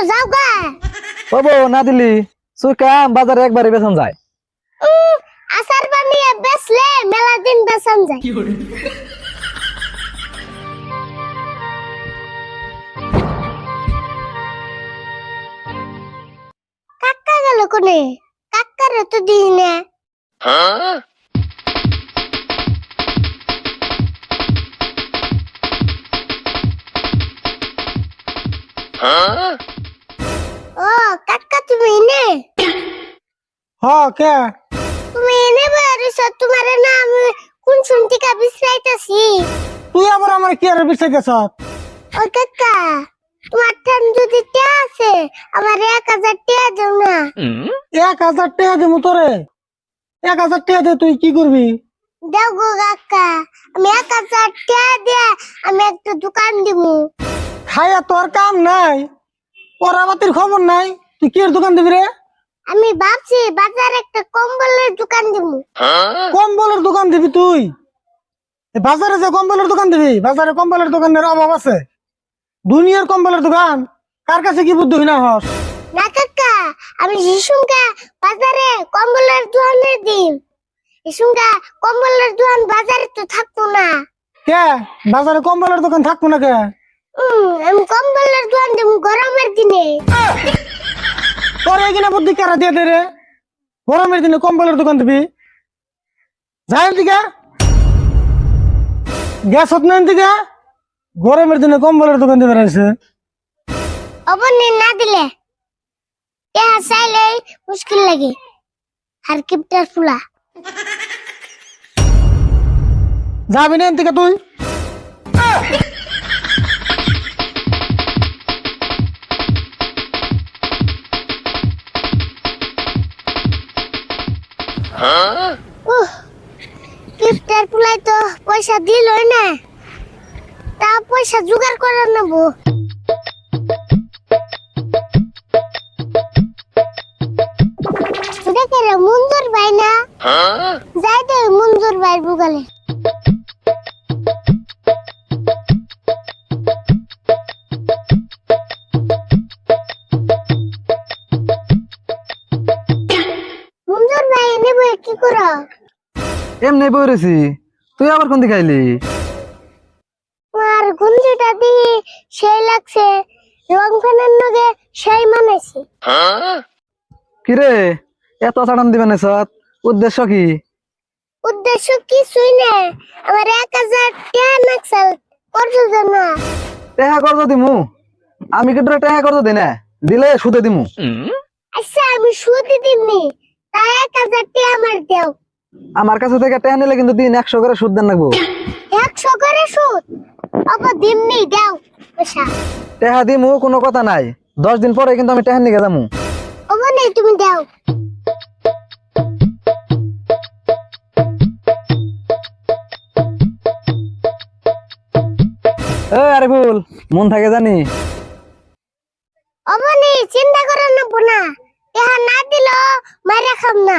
যাও গা। বাবু না দিলি সুকাম বাজারে একবারে বেতন যায়। আচার বানিয়ে বেচলে মেলা দিন বেচন যায়। কাকা গেল কোনে? কাকারে তো দিই না। ও কাকা তুমি নে? কে তুমি এনে বরিস তোমারে না আমি কোন শুনতিকা বিশ্রাইতাছি। তুই আবার আমার কি আর বিষয় গেছ? ও কাকা তোমার ঠান যদি টা আছে আমার 1000 টাকা দাও না। 1000 টাকা দেবো তোরে? 1000 টাকা দিয়ে তুই কি করবি? দাও গো কাকা, আমি 1000 টাকা দিয়ে আমি একটা দোকান দিমু। খাইয়া তোর কাম নাই, পরাবাতির খবর নাই, তুই কি এর দোকান দিবি রে? আমি ভাবছি বাজারে একটা কম্বলের দোকান দিমু। কম্বলের দোকান দিবি তুই? এ বাজারে যে কম্বলের দোকান দিবি? বাজারে কম্বলের দোকানের অভাব আছে? দুনিয়ার কম্বলের দোকান কার কাছে কি বুদ্ধি না হস? না কাকা, আমি শিশুমকে বাজারে কম্বলের দোকানে দিম। শিশুমকে কম্বলের দোকান বাজারে তো থাকতো না। কে বাজারে কম্বলের দোকান থাকবো না কে? আমি কম্বলের দোকান দিমু গরমের দিনে। তোর এখানে বুদ্ধি কারা দিয়ে দে রে? গরমের দিনে কম্বলের দোকান দিবি? যাই দিকে গ্যাস হত নাই দিকে গরমের দিনে কম্বলের দোকান দিবে রয়েছে। অবনি না দিলে টাকা চাইলে মুশকিল লাগে। আর কিপটার ফুলা যাবি না দিকে তুই? কিপটার ফুলাই তো পয়সা দিলই না, তা পয়সা জোগাড় করে নেবো। দেখে রে মঞ্জুর ভাই না? যাই দে মঞ্জুর ভাই বুগালে। মঞ্জুর ভাই নেবো কি করো? এমনি বইরেছি, তুই আবার কোন দিকে আইলি? আর গুঞ্জিটা দিয়ে সেই লাগছে, রং ফেনের নগে সেই মানেছি। কিরে এত চাটান দিবেন সত উদ্দেশ্য কি? উদ্দেশ্য কিছুই না, আমার 1000 টাকা নাকসাল করছো জানা। টেহা করতো দিমু? আমি কিন্তু টেহা করতো দিই না, দিলে সুদে দিমু। আচ্ছা আমি সুদি দিমনি, তাই 1000 টাকা আমার দেও। আমার কাছে থেকে টেহা নিলে কিন্তু দিন 100 করে সুদ দেন লাগবো। 100 করে সুদ? অব দিমনি দেও পয়সা। টেহা দিমু কোনো কথা নাই, 10 দিন পরে কিন্তু আমি টেহা নিয়ে যামু। অব নেই তুমি দেও। আরে ভুল মন থাকে জানি। অব নেই চিন্তা করে নেবো না, টাকা না দিল মাইরা খাম না।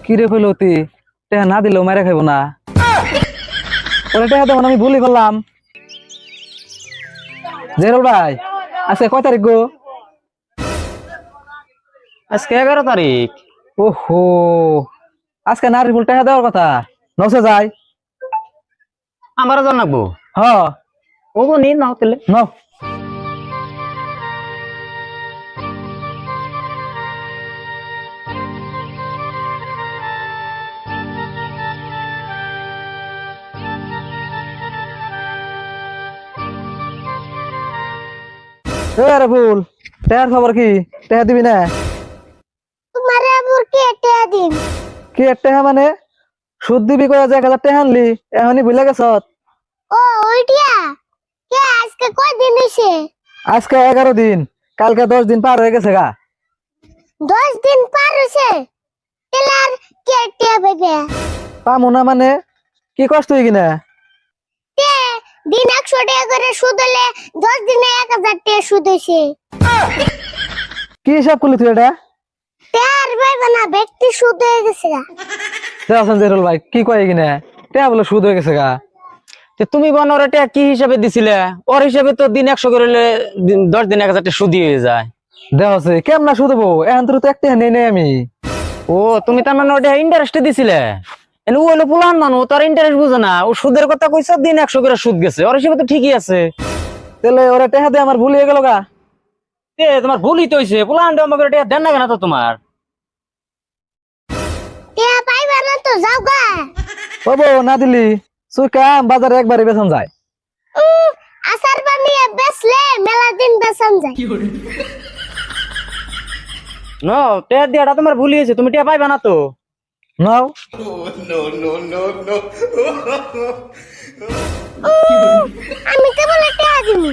কিরে কইলতি টেহা না দিলেও মারা খাইব না? ওরে টেহা তখন আমি ভুলি করলাম। জেরুল ভাই আজকে কয় তারিখ গো? আজকে 11 তারিখ। ওহো আজকে নারী ফুল টেহা দেওয়ার কথা, নসে যাই। আমারও জানাবো। হ ও নি নাও তেলে ন আরে ভুল টেহার খবর কি? টেহা দিবি না? তোমারে আবার কে টাকা দিম? কি টেহা মানে সুদ দিবি কয়ে যে 1000 টেহা আনলি এখনই ভুলে গেছ? ও ওইটিয়া কে আজকে কয় দিন হইছে? আজকে 11 দিন, কালকে 10 দিন পার হয়ে গেছে গা। 10 দিন পার হইছে, তেলার কে টাকা পাইবে? পামু না মানে কি কষ্ট হই কিনা? তে দিন 100 টাকা করে সুদ হলে 10 দিনে 1000 টাকা সুদ হইছে। কি হিসাব করলি তুই এটা? তার ভাই বানা ব্যক্তি সুদ হয়ে গেছে গা। দেখছেন জেরুল ভাই কি কয় কিনা টেহা বলে সুদ হয়ে গেছে গা। তে তুমি বানর এটা কি হিসাবে দিছিলে? ওর হিসাবে তো দিন 100 করে হলে 10 দিন 1000 টাকা সুদি হয়ে যায়। দেওয়া আছে কেমন শুধবো এখন তো একটা নেই নেই আমি। ও তুমি তার মানে ওটা ইন্টারেস্টে দিছিলে? এনে ও হলো পুলান মানুষ, তার ইন্টারেস্ট বুঝে না। ও সুদের কথা কইছে, দিন 100 করে সুদ গেছে, ওর হিসাবে তো ঠিকই আছে। তাহলে ওরা টেহা দিয়ে আমার ভুল হয়ে গেল গা। তোমার ভুলই তো হইছে, পুলান আমাকে এটা দেন না কেন তো তোমার? টিয়া পাইবা না তো যাও গা। বাবু না দিলি সুকাম বাজারে একবারে বেতন যায়। আচার বানিয়ে বেচলে মেলা দিন বেচন যায়। নো টেয়া দিয়াটা তোমার ভুলই হয়েছে, তুমি টেয়া পাইবা না তো। নাও আমি কেবল টিয়া দিমু।